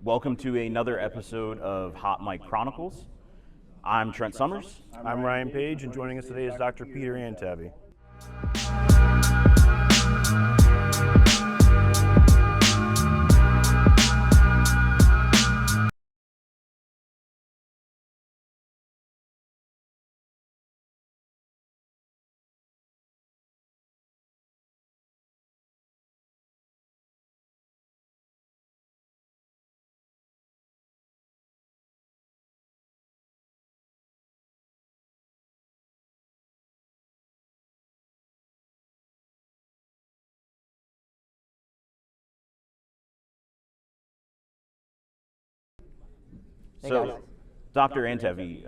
Welcome to another episode of Hot Mic Chronicles. I'm Trent Summers. I'm Ryan Page, and joining us today is Dr. Peter Antevy. So, Dr. Antevy,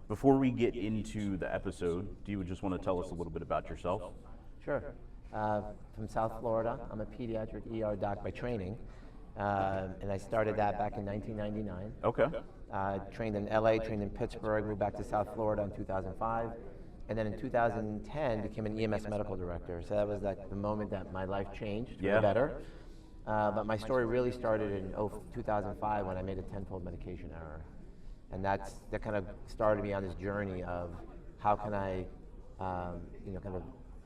before we get into the episode, do you just want to tell us a little bit about yourself? Sure. From South Florida. I'm a pediatric ER doc by training, and I started that back in 1999. Okay. Trained in LA, trained in Pittsburgh, moved back to South Florida in 2005, and then in 2010 became an EMS medical director. So that was like the moment that my life changed for the better. But my story really started in 2005 when I made a tenfold medication error. And that kind of started me on this journey of how can I, kind of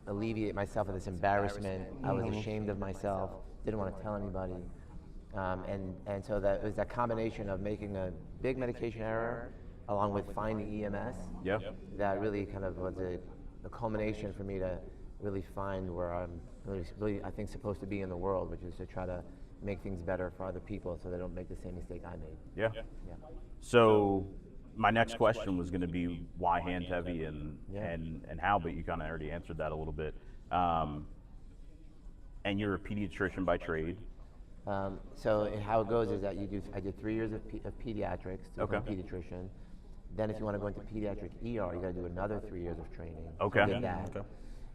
alleviate myself of this embarrassment. I was ashamed of myself, didn't want to tell anybody. And so that it was that combination of making a big medication error along with finding EMS that really kind of was a culmination for me to really find where I'm really, I think, supposed to be in the world, which is to try to make things better for other people so they don't make the same mistake I made. Yeah. So my next question was going to be why Handtevy and how, but you kind of already answered that a little bit. And you're a pediatrician by trade. So how it goes is that I did 3 years of pediatrics to become a pediatrician. Then if you want to go into pediatric ER, you got to do another 3 years of training. Okay. I did that.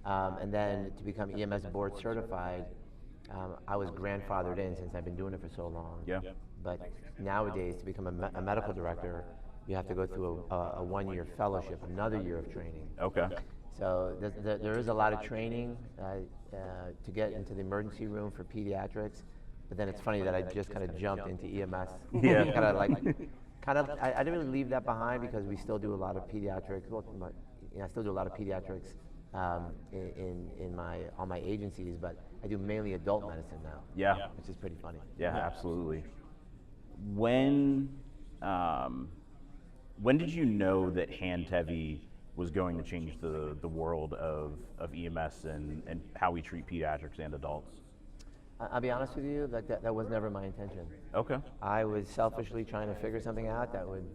And then to become EMS board certified, I was grandfathered in since I've been doing it for so long. Yeah. But nowadays, to become a medical director, you have to go through a 1-year fellowship, another year of training. Okay. So there is a lot of training to get into the emergency room for pediatrics. But then it's funny that I just kind of jumped into EMS. Yeah. I didn't really leave that behind because we still do a lot of pediatrics. Well, I still do a lot of pediatrics in all my agencies, but I do mainly adult medicine now. Yeah. Which is pretty funny. Yeah, absolutely. When did you know that Handtevy was going to change the world of EMS and how we treat pediatrics and adults? I'll be honest with you, that was never my intention. Okay. I was selfishly trying to figure something out that would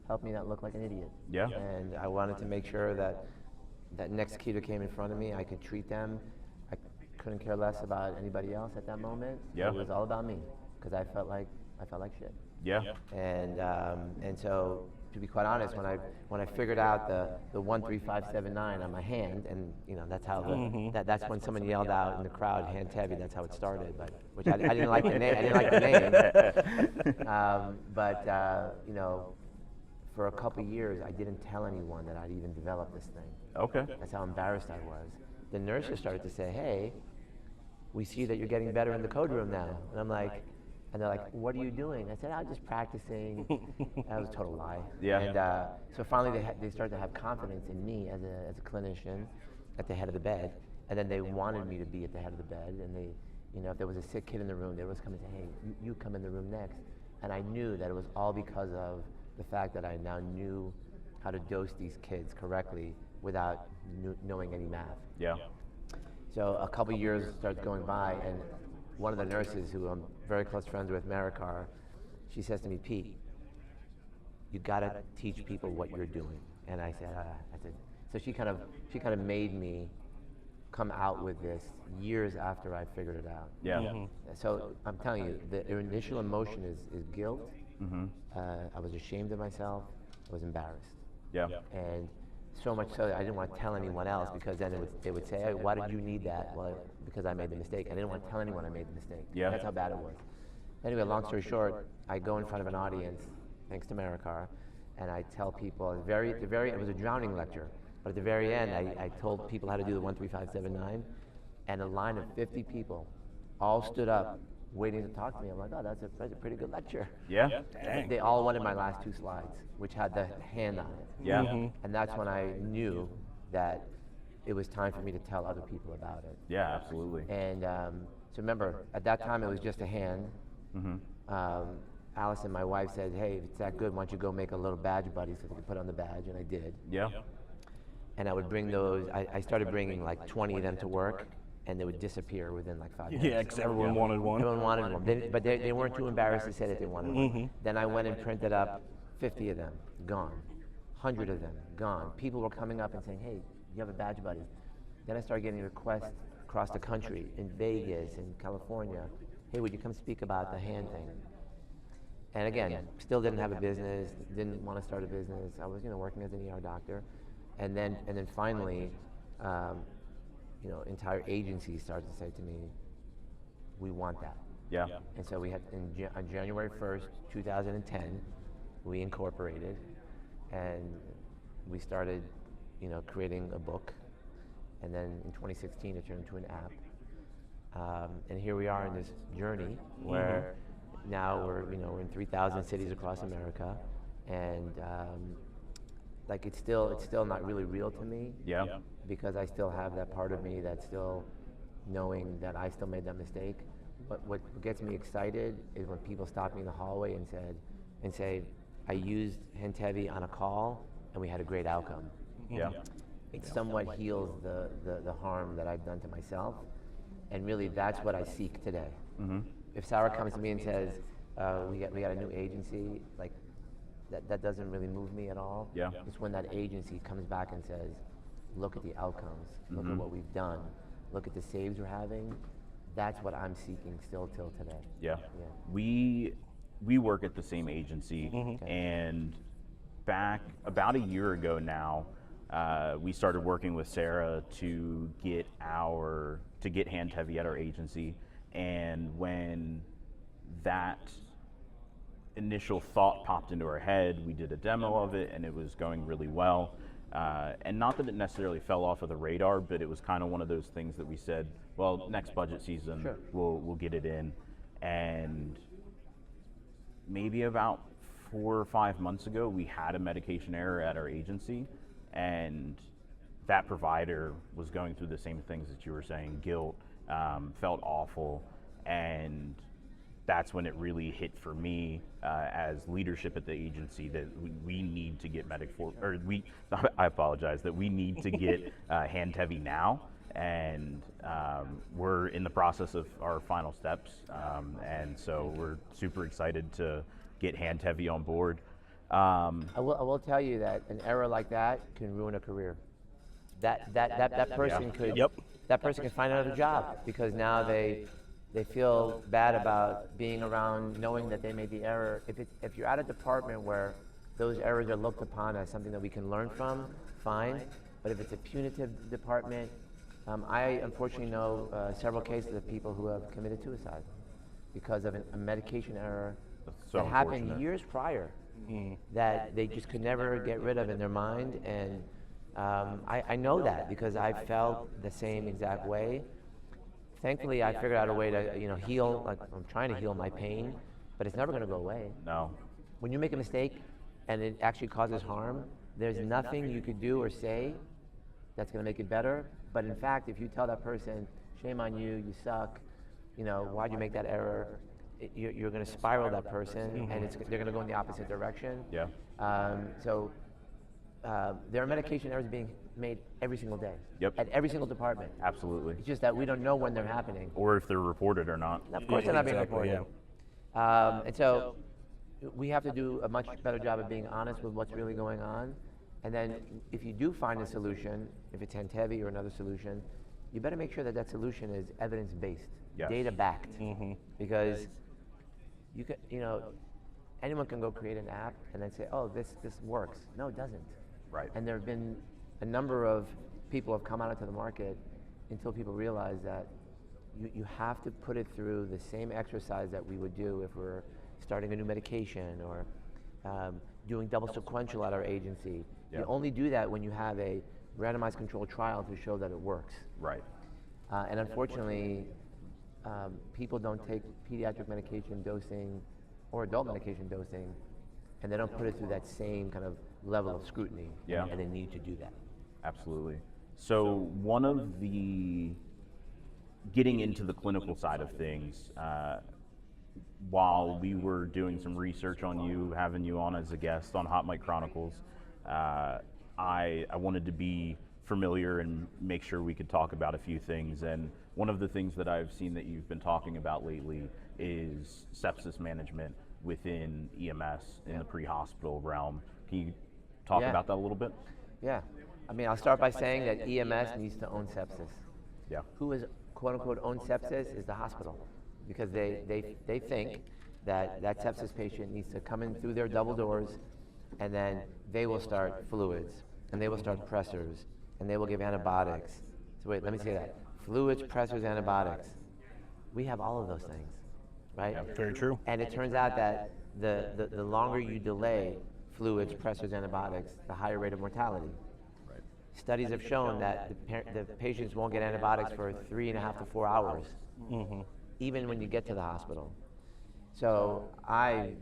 help me not look like an idiot. Yeah. And I wanted to make sure that next kid who came in front of me, I could treat them. I couldn't care less about anybody else at that moment. Yeah. It was all about me because I felt like shit. Yeah. And so, to be quite honest, when I figured out the 13579 on my hand, and that's how that's when someone yelled out in the crowd, Handtevy. That's how it started. But which I didn't like the name. I didn't like the name. But for a couple years, I didn't tell anyone that I'd even developed this thing. Okay. That's how embarrassed I was. The nurses started to say, "Hey, we see that you're getting better in the code room now." And they're like, "What are you doing?" I said, "I'm just practicing." That was a total lie. Yeah. And so finally, they started to have confidence in me as a clinician at the head of the bed, and then they wanted me to be at the head of the bed. And they, if there was a sick kid in the room, they would come and say, "Hey, you come in the room next." And I knew that it was all because of the fact that I now knew how to dose these kids correctly without knowing any math. Yeah. So a couple years started going by, and one of the nurses, who I'm very close friends with, Maricar, she says to me, "Pete, you gotta teach people what you're doing." And I said, so she kind of made me come out with this years after I figured it out. Yeah. So I'm telling you, the initial emotion is guilt. I was ashamed of myself. I was embarrassed. Yeah. And so much so that I didn't want to tell anyone else, because then they would say, "Hey, why did you need that?" Well, because I made the mistake. I didn't want to tell anyone I made the mistake. Yeah. That's how bad it was. Anyway, long story short, I go in front of an audience, thanks to Maricar, and I tell people, it was a drowning lecture, but at the very end, I told people how to do the 13579, and a line of 50 people all stood up waiting to talk to me. I'm like, oh, that's a pretty good lecture. Yeah. Dang. They all wanted my last 2 slides, which had the hand on it. Yeah. And that's when I knew that it was time for me to tell other people about it. Yeah, absolutely. And so remember, at that time it was just a hand. Allison, my wife, said, hey, if it's that good, why don't you go make a little badge buddy so they could put on the badge, and I did. Yeah. And I would bring those, I started bringing like 20 of them to work, and they would disappear within like 5 minutes. Yeah, because everyone wanted one. Everyone wanted one, but they weren't too embarrassed to say that they wanted one. Then I went and printed up 50 of them, gone. 100 of them, gone. People were coming up and saying, hey, you have a badge buddy. Then I started getting requests across the country, in Vegas, in California. Hey, would you come speak about the hand thing? And again, still didn't have a business, didn't want to start a business. I was, working as an ER doctor. And then finally, entire agencies started to say to me, we want that. Yeah. And so we had, on January 1st, 2010, we incorporated, and we started, creating a book. And then in 2016, it turned into an app. And here we are in this journey where now we're in 3,000 cities across America, and it's still not really real to me. Yeah. Because I still have that part of me that's still knowing that I still made that mistake. But what gets me excited is when people stop me in the hallway and say, I used Handtevy on a call and we had a great outcome. Yeah. It somewhat heals the harm that I've done to myself, and really that's what I seek today. If Sarah comes to me and says, we got a new agency, like that doesn't really move me at all. Yeah. It's when that agency comes back and says, look at the outcomes, look at what we've done, look at the saves we're having. That's what I'm seeking still till today. Yeah. Yeah. We work at the same agency, and back about a year ago now, we started working with Sarah to get Handtevy at our agency. And when that initial thought popped into our head, we did a demo of it, and it was going really well. And not that it necessarily fell off of the radar, but it was kind of one of those things that we said, well, next budget season, Sure. we'll get it in. And maybe about 4 or 5 months ago, we had a medication error at our agency, and that provider was going through the same things that you were saying, guilt, felt awful, and that's when it really hit for me as leadership at the agency that we need to get I apologize, that we need to get Handtevy now, and we're in the process of our final steps, and so we're super excited to get Handtevy on board. I will tell you that an error like that can ruin a career. That person could that person can find another job because now they feel bad about being around knowing that they made the error. If you're at a department where those errors are looked upon as something that we can learn from, fine. But if it's a punitive department, I unfortunately know several cases of people who have committed suicide because of a medication error that happened years prior that they just could never get rid of in their mind. And I know that because I felt the same exact way. Thankfully, I figured out a way to heal. Like I'm trying to heal my pain, but it's never going to go away. No. When you make a mistake and it actually causes harm, there's nothing you could do or say that's going to make it better. But in fact, if you tell that person, shame on you, you suck, why'd you make that error? You're going to spiral that person, and they're going to go in the opposite direction. Yeah. There are medication errors being made every single day. Yep. At every single department. Absolutely. It's just that we don't know when they're happening. Or if they're reported or not. Of course, they're not being reported. And so we have to do a much better job of being honest with what's really going on. And then if you do find a solution, if it's Handtevy or another solution, you better make sure that that solution is evidence-based, Yes. data-backed. Because you can, anyone can go create an app and then say, oh, this works. No, it doesn't. Right. And there have been a number of people have come out into the market until people realize that you have to put it through the same exercise that we would do if we're starting a new medication or doing double sequential at our agency. Yeah. You only do that when you have a randomized controlled trial to show that it works. Right. And unfortunately, people don't take pediatric medication dosing or adult medication dosing, and they don't put it through that same kind of level of scrutiny. Yeah. And they need to do that. Absolutely. So one of the, getting into the clinical side of things, while we were doing some research on you, having you on as a guest on Hot Mic Chronicles, I wanted to be familiar and make sure we could talk about a few things. And one of the things that I've seen that you've been talking about lately is sepsis management within EMS in the pre-hospital realm. Can you talk about that a little bit? Yeah. I mean, I'll start by saying that EMS needs to own sepsis. Yeah. Who is quote unquote owns sepsis is the hospital, because they think that that sepsis patient needs to come in through their double doors, and then they will start fluids, and they will start pressors, and they will give antibiotics. So wait, let me say that. Fluids, pressors, antibiotics. We have all of those things, right? Yeah, very true. And it turns out that the longer you delay fluids, pressors, antibiotics, the higher rate of mortality. Right. Studies have shown that the patients won't get antibiotics for 3.5 to 4 hours, even when you get to the hospital. So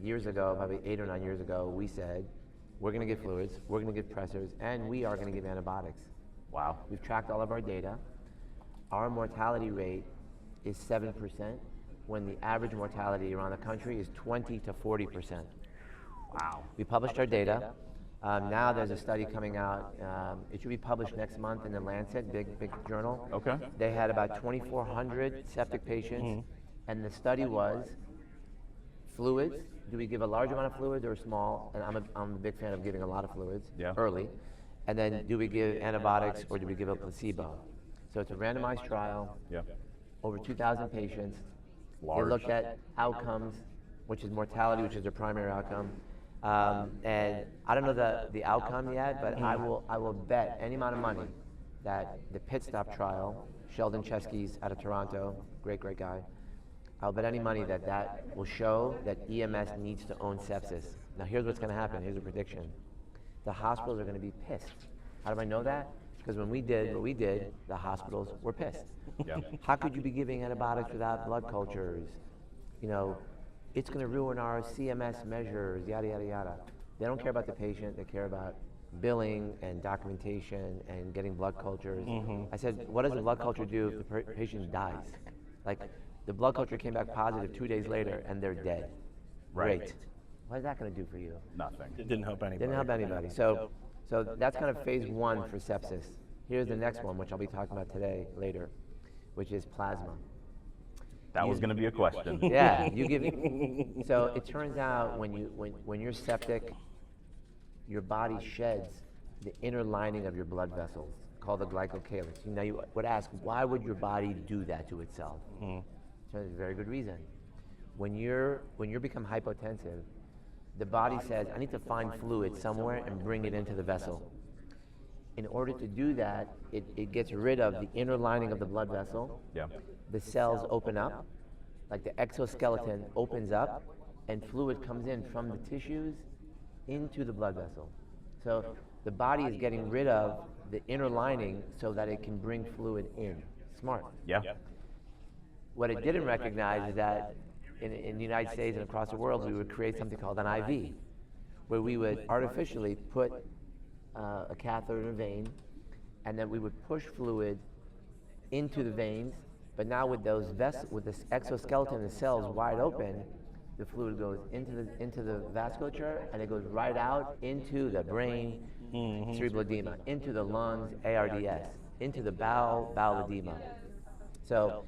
years ago, probably 8 or 9 years ago, we said, we're going to give fluids, we're going to give pressors, and we are going to give antibiotics. Wow. We've tracked all of our data. Our mortality rate is 7%, when the average mortality around the country is 20 to 40%. Wow. We published our data. Now there's a study coming out. It should be published next month in the Lancet, big journal. Okay. They had about 2,400 septic patients, and the study was fluids. Do we give a large amount of fluids or small? And I'm a big fan of giving a lot of fluids early. And then do we give antibiotics or do we give a placebo? So it's a randomized trial, over 2,000 patients. Large. They looked at outcomes, which is mortality, which is their primary outcome. And I don't know the outcome yet, but I will bet any amount of money that the pit stop trial, Sheldon Chesky's out of Toronto, great guy. I'll bet any money that will show that EMS needs to own sepsis. Now here's what's going to happen. Here's a prediction. The hospitals are going to be pissed. How do I know that? Because when we did what we did, the hospitals were pissed. Yeah. How could you be giving antibiotics without blood cultures? You know, it's going to ruin our CMS measures, yada, yada, yada. They don't care about the patient. They care about billing and documentation and getting blood cultures. I said, what does a blood culture do if the patient dies? Like, the blood culture came back positive 2 days later and they're dead. Right. Great. What is that going to do for you? Nothing. It didn't help anybody. Didn't help anybody. So that's kind of phase one for sepsis. Here's the next one, which I'll be talking about today, later, which is plasma. That was going to be a question. Yeah, you give. So it turns out when you're septic, your body sheds the inner lining of your blood vessels, called the glycocalyx. Now you would ask, why would your body do that to itself? There's a very good reason. When you become hypotensive, the body says, I need to find fluid somewhere and bring it into the vessel. In order to do that, it gets rid of the inner lining of the blood vessel. Yeah. The cells open up, like the exoskeleton opens up, and fluid comes in from the tissues into the blood vessel. So the body is getting rid of the inner lining so that it can bring fluid in. Smart. Yeah. What it didn't recognize is that in the United States and across the world, we would create something called an IV, where we would artificially put a catheter in a vein, and then we would push fluid into the veins. But now with with this exoskeleton and the cells wide open, the fluid goes into the vasculature, and it goes right out into the brain, cerebral edema, into the lungs, ARDS, into the bowel edema. So,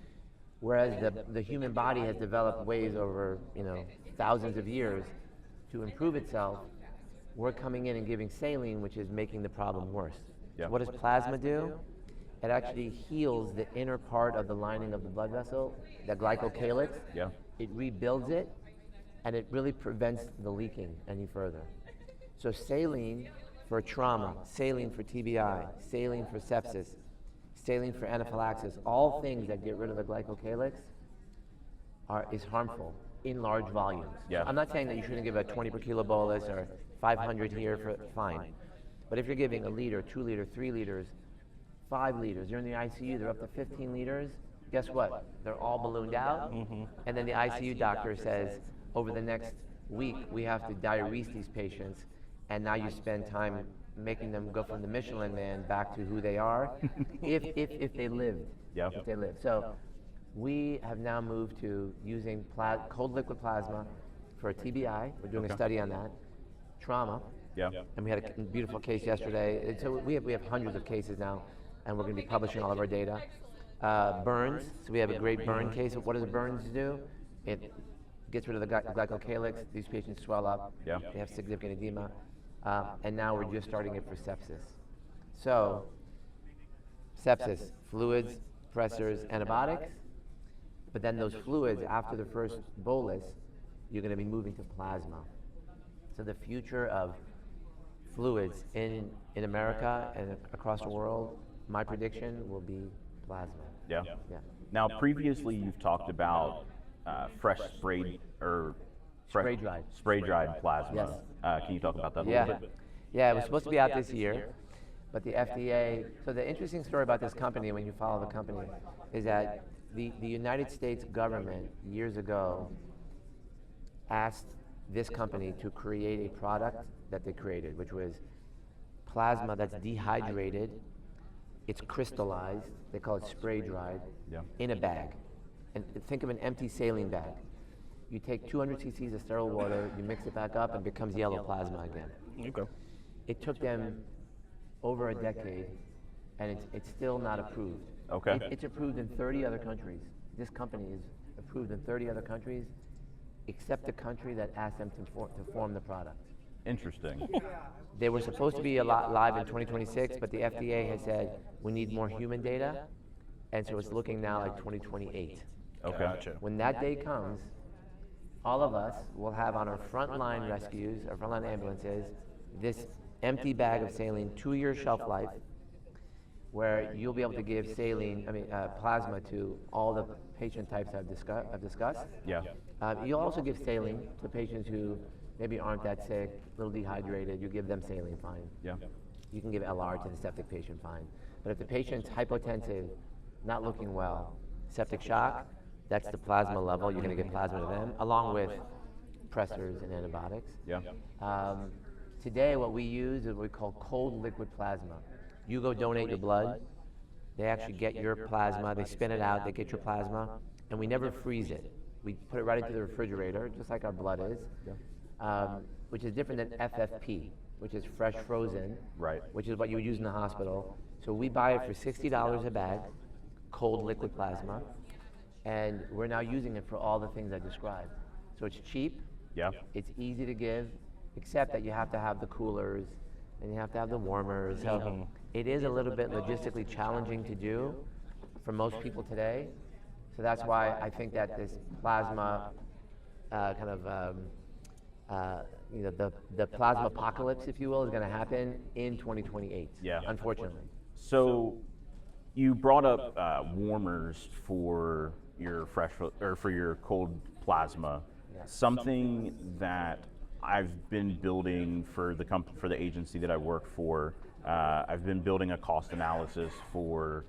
whereas the human body has developed ways over thousands of years to improve itself, we're coming in and giving saline, which is making the problem worse. Yeah. What does plasma do? It actually heals the inner part of the lining of the blood vessel, the glycocalyx. Yeah. It rebuilds it, and it really prevents the leaking any further. So saline for trauma, saline for TBI, saline for sepsis, saline for anaphylaxis, all things that get rid of the glycocalyx is harmful in large volumes. Yeah. I'm not saying that you shouldn't give a 20 per kilo bolus or 500 here, fine. But if you're giving 1 liter, 2 liter, 3 liters, 5 liters, you're in the ICU, they're up to 15 liters, guess what? They're all ballooned out, and then the ICU doctor says, over the next week, we have to diurese these patients, and now you spend time making them go from the Michelin man back to who they are, if they lived. Yeah. If they lived. So we have now moved to using cold liquid plasma for a TBI. We're doing a study on that. Trauma. Yeah. And we had a beautiful case yesterday. And so we have hundreds of cases now, and we're going to be publishing all of our data. Burns. So we have a great burn case. What does burns do? It gets rid of the glycocalyx. These patients swell up. Yeah. They have significant edema. And now we're just starting it for sepsis. So, sepsis, fluids, pressors, antibiotics. But then those fluids, after the first bolus, you're going to be moving to plasma. So the future of fluids in America and across the world, my prediction will be plasma. Yeah. Yeah. Now, previously you've talked about fresh sprayed or spray dried plasma. Yes. Can you talk about that a Yeah. little bit? Yeah, it was supposed to be out this year, but the FDA, so the interesting story about this company, when you follow the company, is that the United States government years ago asked this company to create a product that they created, which was plasma that's dehydrated, it's crystallized, they call it spray dried, Yeah. in a bag. And think of an empty saline bag. You take 200 cc's of sterile water, you mix it back up, and it becomes yellow plasma again. Okay. It took them over a decade, and it's still not approved. Okay. It's approved in 30 other countries. This company is approved in 30 other countries, except the country that asked them to form the product. Interesting. They were supposed to be live in 2026, but the FDA has said we need more human data, and so it's looking now like 2028. Okay. Gotcha. When that day comes, all of us will have on our frontline rescues, our frontline ambulances, this empty bag of saline, 2-year shelf life, where you'll be able to give plasma to all the patient types I've discussed. Yeah. You'll also give saline to patients who maybe aren't that sick, a little dehydrated. You give them saline, fine. Yeah. You can give LR to the septic patient, fine. But if the patient's hypotensive, not looking well, septic shock, that's the plasma level. You're going to give plasma to them, along with pressors and antibiotics. Yeah. Today, what we use is what we call cold liquid plasma. You go donate your blood. They actually get your plasma. They spin it out. They get your plasma. And we never freeze it. We put it right into the refrigerator, just like our blood is, which is different than FFP, which is fresh frozen, Right. which is what you would use in the hospital. So we buy it for $60 a bag, cold liquid plasma, and we're now using it for all the things I described. So it's cheap, Yeah. it's easy to give, except that you have to have the coolers and you have to have the warmers. So it is a little bit logistically challenging to do for most people today. So that's why I think that this plasma the plasma apocalypse, if you will, is going to happen in 2028. Yeah. Unfortunately. So you brought up warmers for your for your cold plasma. Yeah. Something that I've been building for the agency that I work for. I've been building a cost analysis for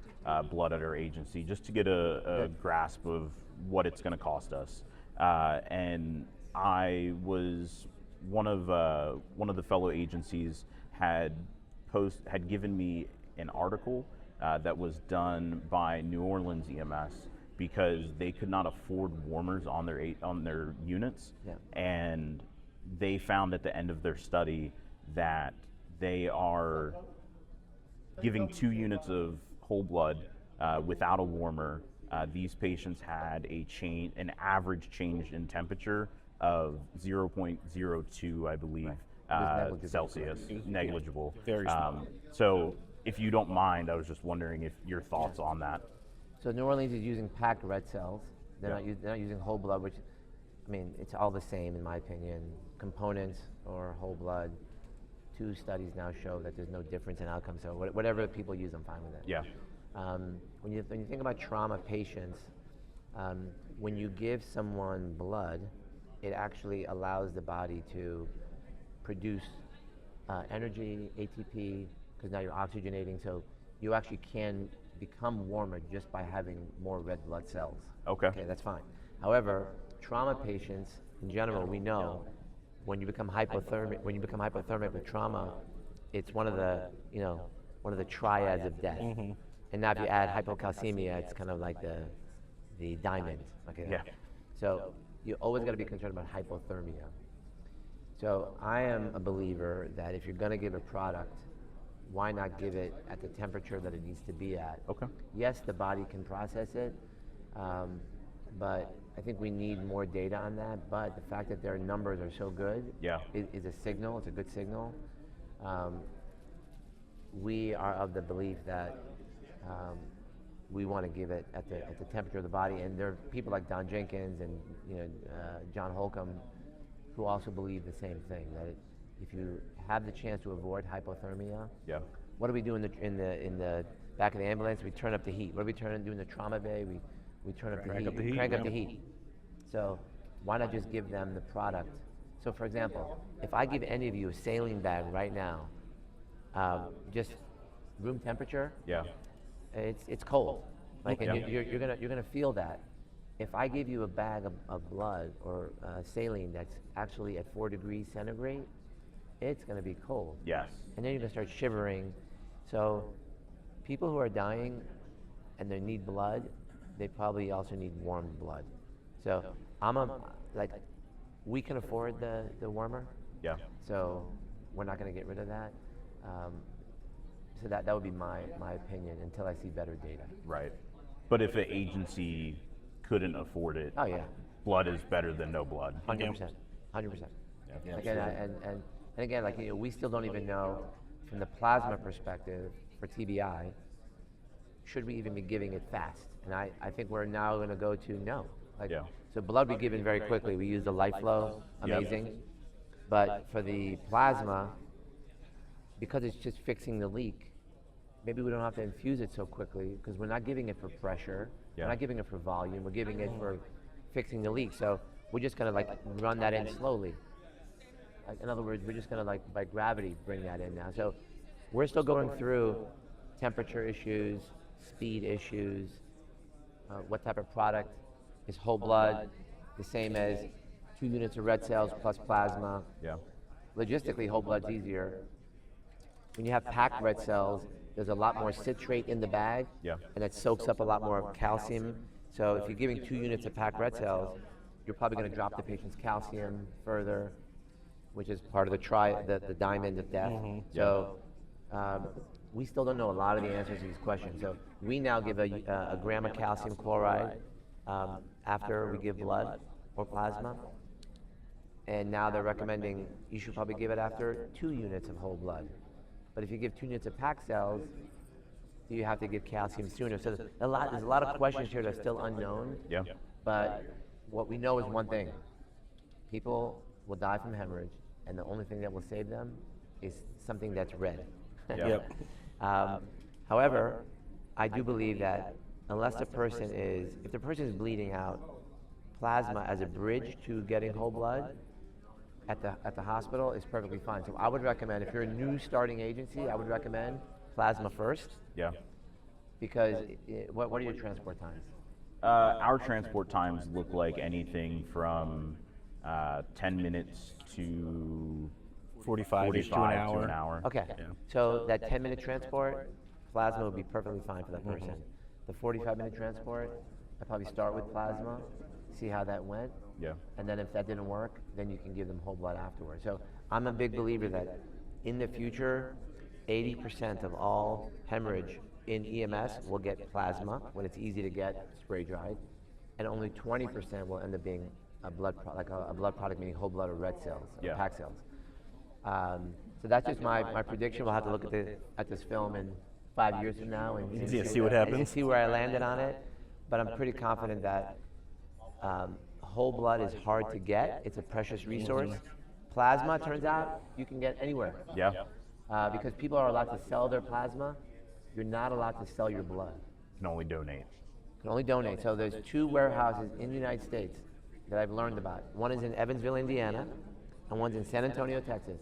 blood at our agency just to get a grasp of what it's going to cost us. And I was one of the fellow agencies had given me an article that was done by New Orleans EMS because they could not afford warmers on their units, and they found at the end of their study that they are giving 2 units of whole blood without a warmer. These patients had an average change in temperature of 0.02, I believe, Celsius, negligible. Very small. So if you don't mind, I was just wondering if your thoughts on that. So New Orleans is using packed red cells. They're not using whole blood, which, I mean, it's all the same in my opinion. Components or whole blood. 2 studies now show that there's no difference in outcome. So whatever people use, I'm fine with it. Yeah. When you think about trauma patients, when you give someone blood, it actually allows the body to produce energy, ATP, because now you're oxygenating, so you actually can become warmer just by having more red blood cells. Okay. Okay, that's fine. However, trauma patients in general, we know when you become hypothermic with trauma, it's one of the, one of the triads of death. And now if you add hypocalcemia, it's kind of like the diamond. Okay. Yeah. So you always got to be concerned about hypothermia. So I am a believer that if you're going to give a product, why not give it at the temperature that it needs to be at? Okay. Yes, the body can process it, but I think we need more data on that. But the fact that their numbers are so good is a signal. It's a good signal. We are of the belief that we want to give it at the temperature of the body, and there are people like Don Jenkins and John Holcomb who also believe the same thing, that if you have the chance to avoid hypothermia, what do we do in the back of the ambulance? We turn up the heat. What do we do in the trauma bay? We turn up the heat. Crank up the heat. So why not just give them the product? So for example, if I give any of you a saline bag right now, just room temperature, it's cold. Like, and you're gonna feel that. If I give you a bag of blood or saline that's actually at 4 degrees centigrade, it's gonna be cold. Yes. And then you're gonna start shivering. So people who are dying and they need blood, they probably also need warm blood. So we can afford the warmer. Yeah. So we're not gonna get rid of that. So that would be my opinion until I see better data. Right. But if an agency couldn't afford it, blood is better than no blood. 100%. 100%. Yeah. Again, and again, like, we still don't even know from the plasma perspective for TBI, should we even be giving it fast? And I think we're now going to go to no. So blood we given very quickly. We use the life flow, amazing. But for the plasma, because it's just fixing the leak, maybe we don't have to infuse it so quickly because we're not giving it for pressure. We're not giving it for volume. We're giving it for fixing the leak. So we're just going to run that in slowly. In other words, we're just going to by gravity bring that in now. So we're still going through temperature issues, speed issues, what type of product is whole blood, the same as 2 units of red cells plus plasma. Logistically, whole blood's easier. When you have packed red cells, there's a lot more citrate in the bag, and it soaks up a lot more calcium. So if you're giving 2 units of packed red cells, you're probably going to drop the patient's calcium further, which is part of the diamond of death. So we still don't know a lot of the answers to these questions. So we now give a gram of calcium chloride after we give blood or plasma. And now they're recommending you should probably give it after 2 units of whole blood. But if you give 2 units of packed cells, do you have to give calcium sooner? So there's a lot of questions here that are still unknown. But what we know is one thing. People will die from hemorrhage, and the only thing that will save them is something that's red. However, I do believe that if the person is bleeding out, plasma as a bridge to getting whole blood at the hospital is perfectly fine. So I would recommend, if you're a new starting agency, I would recommend plasma first. Because what are your transport times? Our transport times look like anything from 10 minutes to 45 to an hour. Okay. So that 10-minute transport, plasma would be perfectly fine for that person. The 45-minute transport, I'd probably start with plasma, see how that went. And then if that didn't work, then you can give them whole blood afterwards. So I'm a big believer that in the future, 80% of all hemorrhage in EMS will get plasma when it's easy to get, spray dried, and only 20% will end up being a blood product, meaning whole blood or red cells, or packed cells. So that's just my prediction. We'll have to look at this film in 5 years from now and see what happens. And see where I landed on it. But I'm pretty confident that whole blood is hard to get. It's a precious resource. Plasma, turns out, you can get anywhere. Because people are allowed to sell their plasma. You're not allowed to sell your blood. You can only donate. You can only donate. So there's 2 warehouses in the United States that I've learned about. One is in Evansville, Indiana, and one's in San Antonio, Texas,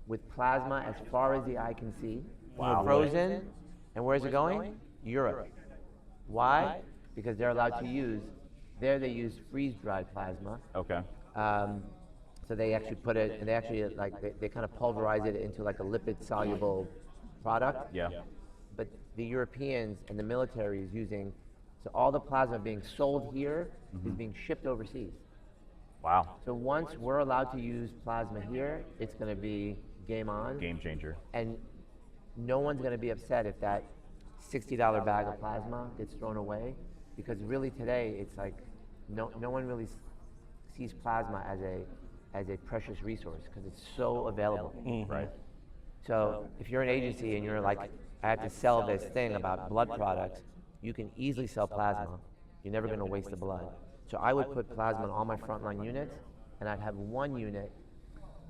with plasma as far as the eye can see. Wow. Frozen. And where's it going? Europe. Why? Because they're allowed to use, there they use freeze-dried plasma. Okay. So they actually put it, and they actually they kind of pulverize it into like a lipid-soluble product. Yeah. But the Europeans and the military is using, so all the plasma being sold here is being shipped overseas. Wow. So once we're allowed to use plasma here, it's going to be game on. Game changer. And no one's going to be upset if that $60 bag of plasma gets thrown away, because really today it's like no one really sees plasma as a precious resource because it's so available. Right. So if you're an agency and you're like, I have to sell this thing about blood products, you can easily sell plasma. You're never going to waste the blood. So I would put plasma in all my frontline units, and I'd have one unit,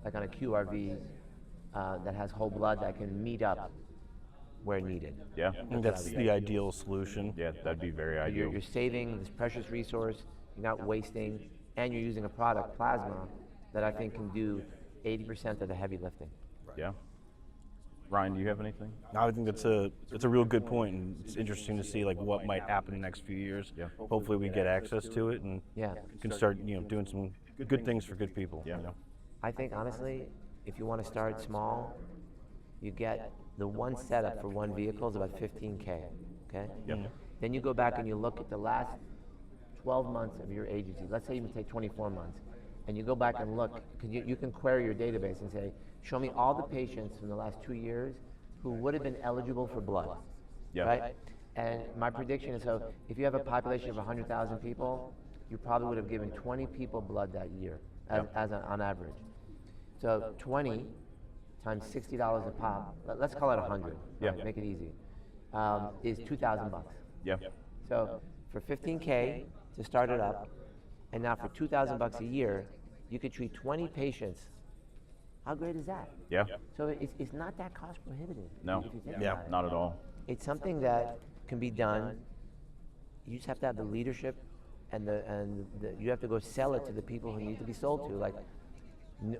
like on a QRV, that has whole blood that can meet up where needed. Yeah. I think that's the ideal solution. Yeah, that'd be very ideal. You're saving this precious resource, you're not wasting, and you're using a product, plasma, that I think can do 80% of the heavy lifting. Yeah. Ryan, do you have anything? No, I think that's a real good point, and it's interesting to see like what might happen in the next few years. Yeah. Hopefully we get access to it and Yeah. can start doing some good things for good people. Yeah. I think honestly, if you want to start small, you get the one setup for one vehicle is about 15K, okay? Yep. Then you go back and you look at the last 12 months of your agency. Let's say even take 24 months. And you go back and look, because you can query your database and say, show me all the patients from the last 2 years who would have been eligible for blood, Yeah. right? And my prediction is, so if you have a population of 100,000 people, you probably would have given 20 people blood that year, on average. So 20 times $60 a pop, let's call it 100, Yeah. right, make it easy, is $2,000. Yeah. So for 15K to start it up, and now for $2,000 a year, you could treat 20 patients. How great is that? Yeah. So it's not that cost prohibitive. No. If you think Yeah. about it. Not at all. It's something that can be done. You just have to have the leadership, and you have to go sell it to the people who need to be sold to. Like,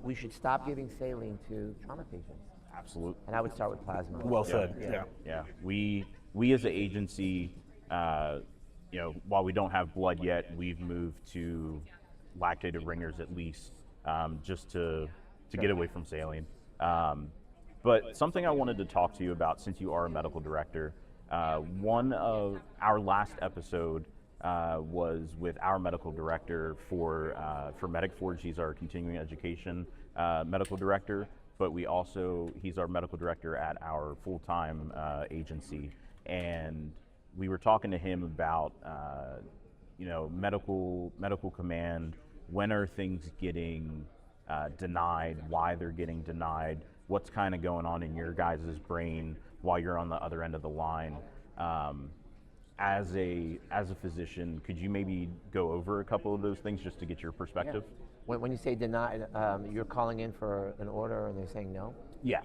we should stop giving saline to trauma patients. Absolutely. And I would start with plasma. Well said. Yeah. Yeah. We as an agency, while we don't have blood yet, we've moved to lactated ringers at least, just to get away from saline. But something I wanted to talk to you about, since you are a medical director, one of our last episode was with our medical director for Medic Forge. He's our continuing education medical director, but he's our medical director at our full-time agency. And we were talking to him about, medical command. When are things getting denied? Why they're getting denied? What's kind of going on in your guys' brain while you're on the other end of the line? As a physician, could you maybe go over a couple of those things just to get your perspective? Yeah. When you say denied, you're calling in for an order and they're saying no? Yes.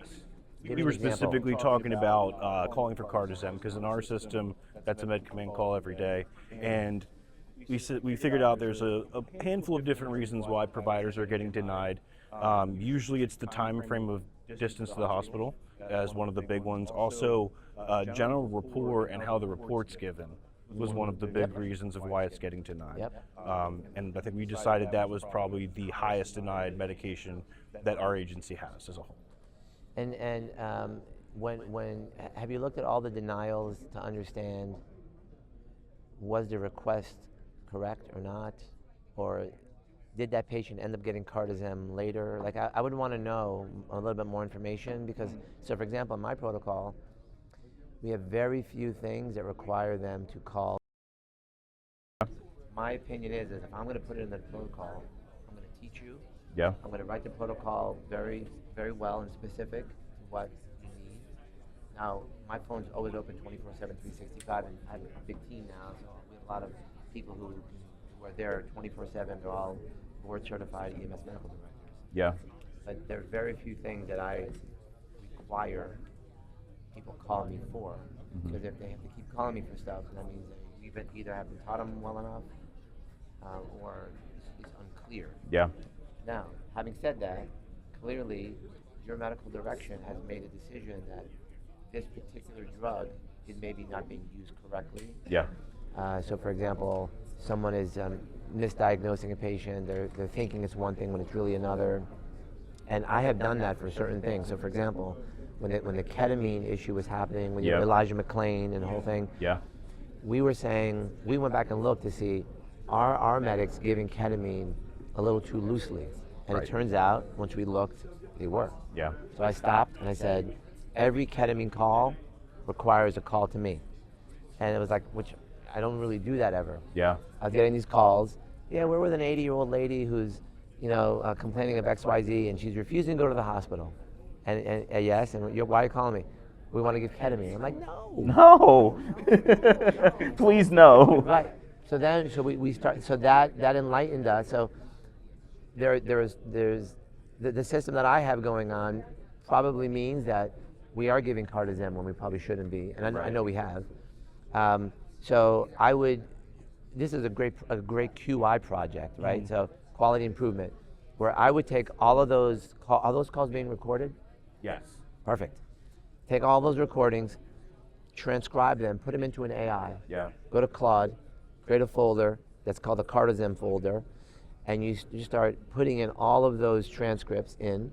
Give me We an were example. specifically talking about calling for cardizem, because in our system, that's a med command call every day. And we figured out there's a handful of different reasons why providers are getting denied. Usually it's the time frame of distance to the hospital as one of the big ones. Also, general rapport and how the report's given was one of the big reasons of why it's getting denied. Yep. And I think we decided that was probably the highest denied medication that our agency has as a whole. And when have you looked at all the denials to understand, was the request correct or not, or did that patient end up getting cardizem later? Like, I would want to know a little bit more information, because, so for example, in my protocol, we have very few things that require them to call. My opinion is if I'm going to put it in the protocol, I'm going to teach you. Yeah. I'm going to write the protocol very, very well and specific to what you need. Now, my phone's always open 24/7, 365, and I have a big team now, so we have a lot of people who are there 24/7. They're all board certified EMS medical directors. Yeah. But there are very few things that I require people call me for, because if they have to keep calling me for stuff, that means they either haven't taught them well enough, or it's unclear. Yeah. Now, having said that, clearly your medical direction has made a decision that this particular drug is maybe not being used correctly. Yeah. So for example, someone is misdiagnosing a patient, they're thinking it's one thing when it's really another. And I have done that for certain things. So for example, when the ketamine issue was happening, with Elijah McClain and the whole thing, we were saying, we went back and looked to see, are our medics giving ketamine a little too loosely? And it turns out, once we looked, they were. Yeah. So I stopped and I said, every ketamine call requires a call to me. And it was like, which I don't really do that ever. Yeah. I was getting these calls. Yeah, we're with an 80-year-old lady who's, complaining of XYZ, and she's refusing to go to the hospital. And yes, and why are you calling me? We want to give ketamine. I'm like, no. No. Please no. Right. So then, we start. So that enlightened us. So there's the system that I have going on probably means that we are giving cardizem when we probably shouldn't be, and I know we have. So I would. This is a great QI project, right? Mm-hmm. So quality improvement, where I would take all those calls being recorded. Yes. Perfect. Take all those recordings, transcribe them, put them into an AI. Yeah. Go to Claude, create a folder that's called the cardizem folder, and you start putting in all of those transcripts in,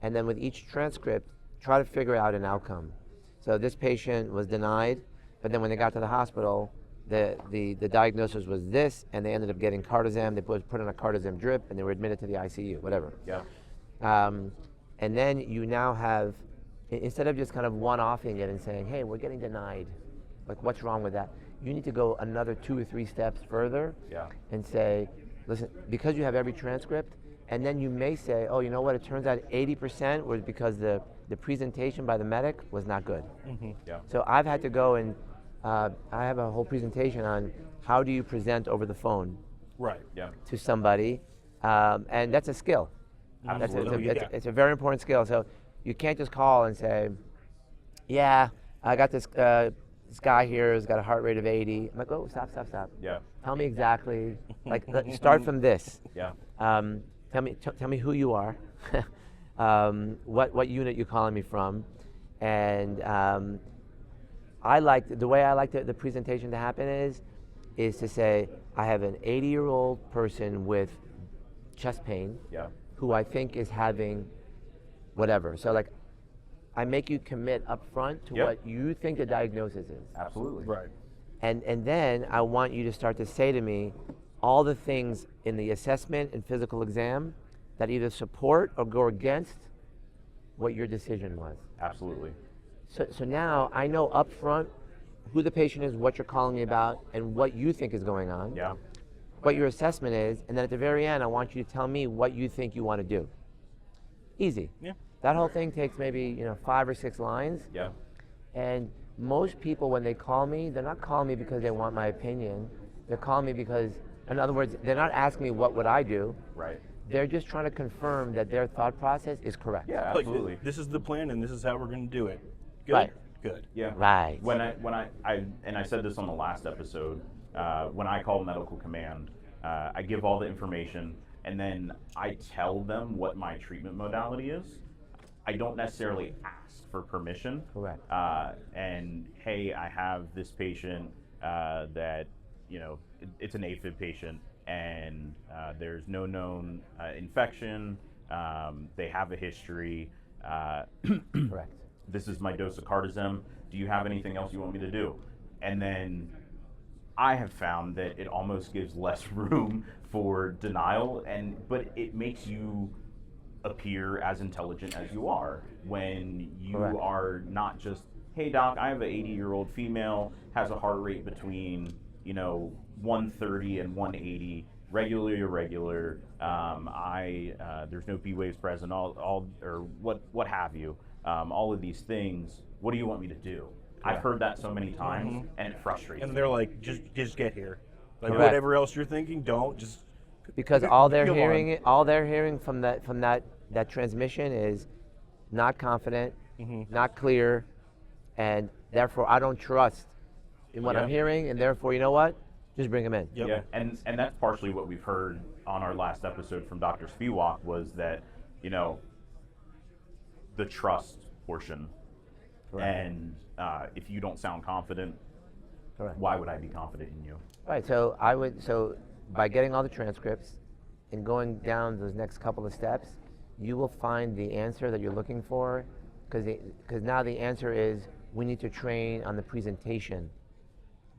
and then with each transcript, try to figure out an outcome. So this patient was denied, but then when they got to the hospital, the diagnosis was this, and they ended up getting cardizem. They put in a cardizem drip, and they were admitted to the ICU, whatever. Yeah. And then you now have, instead of just kind of one-offing it and saying, hey, we're getting denied, like what's wrong with that? You need to go another 2 or 3 steps further and say, listen, because you have every transcript, and then you may say, oh, you know what, it turns out 80% was because the presentation by the medic was not good. Mm-hmm. Yeah. So I've had to go and, I have a whole presentation on how do you present over the phone to somebody, and that's a skill. Absolutely. It's a very important skill. So you can't just call and say, yeah, I got this guy here who's got a heart rate of 80. I'm like, oh, stop. Yeah. Tell me exactly. Like, start from this. Yeah. Tell me who you are, what unit you're calling me from, and the way I like the presentation to happen is to say, I have an 80-year-old person with chest pain. Yeah. Who I think is having whatever. So like, I make you commit up front to what you think the diagnosis is. Absolutely. Right. And then I want you to start to say to me all the things in the assessment and physical exam that either support or go against what your decision was. Absolutely. So now I know up front who the patient is, what you're calling me about, and what you think is going on. Yeah. What your assessment is, and then at the very end, I want you to tell me what you think you want to do. Easy. Yeah. That whole thing takes maybe 5 or 6 lines. Yeah. And most people, when they call me, they're not calling me because they want my opinion. They're calling me because, in other words, they're not asking me what would I do. Right. They're just trying to confirm that their thought process is correct. Yeah, absolutely. Like, this is the plan, and this is how we're going to do it. Good. Right. Good. Yeah. Right. When I said this on the last episode, when I call medical command, I give all the information, and then I tell them what my treatment modality is. I don't necessarily ask for permission. Correct. And hey, I have this patient that, it's an AFib patient, and there's no known infection. They have a history. Correct. This is my dose of cardizem. Do you have anything else you want me to do? And then I have found that it almost gives less room for denial, but it makes you appear as intelligent as you are when you are not just, hey doc, I have an 80-year-old female, has a heart rate between 130 and 180, regularly irregular. There's no B waves present, all or what have you. All of these things. What do you want me to do? I've heard that so many times, and it frustrates me. And they're like, just get here. Like Correct. whatever else you're thinking, don't just. Because all they're hearing from that transmission is not confident, not clear, and therefore I don't trust in what I'm hearing, and therefore, you know what? Just bring them in. Yep. Yeah, and that's partially what we've heard on our last episode from Dr. Spiewak was that, the trust portion Correct. And if you don't sound confident, Correct. why would I be confident in you? Right. So by getting all the transcripts and going down those next couple of steps, you will find the answer that you're looking for, because now the answer is we need to train on the presentation.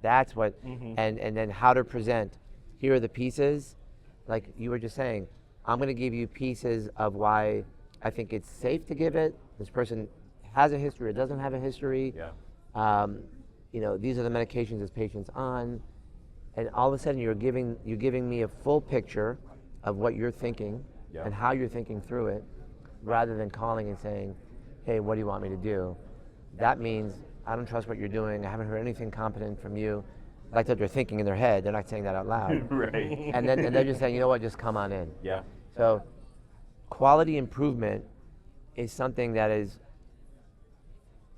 That's what, and then how to present. Here are the pieces, like you were just saying. I'm going to give you pieces of why I think it's safe to give it. This person has a history or doesn't have a history. Yeah. These are the medications this patient's on, and all of a sudden you're giving me a full picture of what you're thinking and how you're thinking through it, rather than calling and saying, hey, what do you want me to do? That means I don't trust what you're doing. I haven't heard anything competent from you. Like that they're thinking in their head. They're not saying that out loud. Right. And they're just saying, you know what, just come on in. Yeah. So quality improvement is something that is,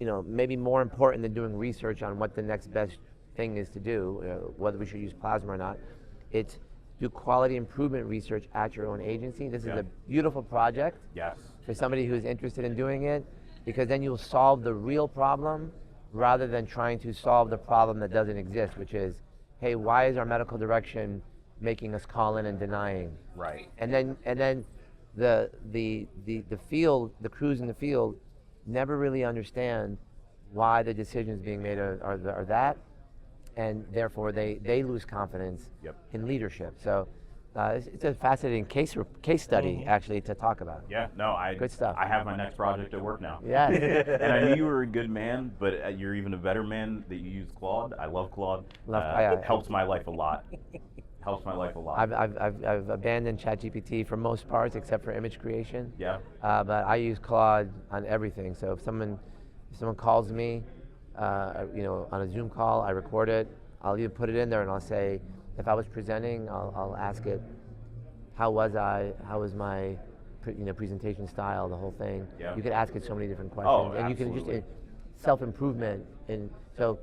maybe more important than doing research on what the next best thing is to do, whether we should use plasma or not. It's do quality improvement research at your own agency. This is a beautiful project Yes. for somebody who's interested in doing it, because then you'll solve the real problem rather than trying to solve the problem that doesn't exist, which is, hey, why is our medical direction making us call in and denying? Right. And then the field, the crews in the field, never really understand why the decisions being made are that, and therefore they lose confidence in leadership. So it's a fascinating case study actually to talk about. Yeah, no, Good stuff. I have my next project at work now. Yeah. And I knew you were a good man, but you're even a better man that you use Claude. I love Claude. It helps my life a lot. Helps my life a lot. I've abandoned ChatGPT for most parts except for image creation. Yeah. But I use Claude on everything. So if someone calls me, on a Zoom call, I record it. I'll either put it in there and I'll say, if I was presenting, I'll ask it, how was I? How was my presentation style? The whole thing. Yeah. You could ask it so many different questions, Oh, and absolutely. you can just self-improvement. And so,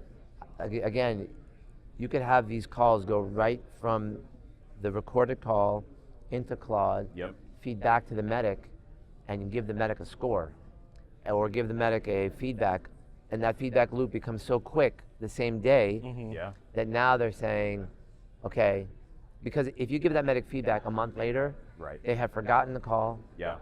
again, you could have these calls go right from the recorded call into Claude, feed back to the medic, and give the medic a score, or give the medic a feedback, and that feedback loop becomes so quick the same day that now they're saying, okay, because if you give that medic feedback a month later, they have forgotten the call. Yeah.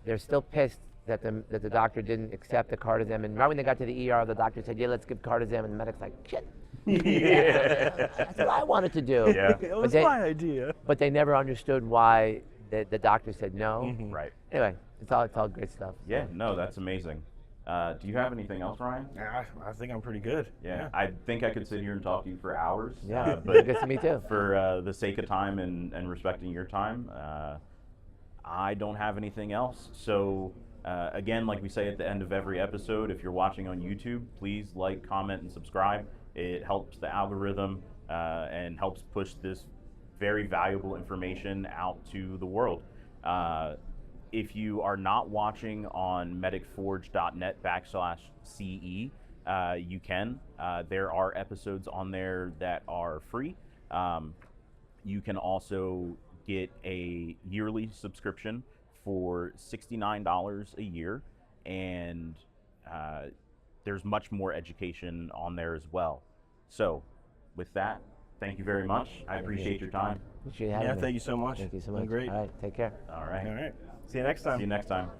They're still pissed that the doctor didn't accept the cardizem, and right when they got to the ER, the doctor said, yeah, let's give cardizem, and the medic's like, shit. That's what I wanted to do. Yeah. It was my idea. But they never understood why the doctor said no. Right. Anyway, it's all great stuff. Yeah, no, that's amazing. Do you have anything else, Ryan? I think I'm pretty good. Yeah. I think I could sit here and talk to you for hours. Yeah, but good to me too. For the sake of time and respecting your time, I don't have anything else. So again, like we say at the end of every episode, if you're watching on YouTube, please like, comment, and subscribe. It helps the algorithm and helps push this very valuable information out to the world. If you are not watching on medicforge.net/CE, you can. There are episodes on there that are free. You can also get a yearly subscription for $69 a year, and there's much more education on there as well. So with that, thank you very much. I appreciate your time. Appreciate having me. Thank you so much. Thank you so Been much. great. All right, take care. All right. All right. See you next time. See you next time.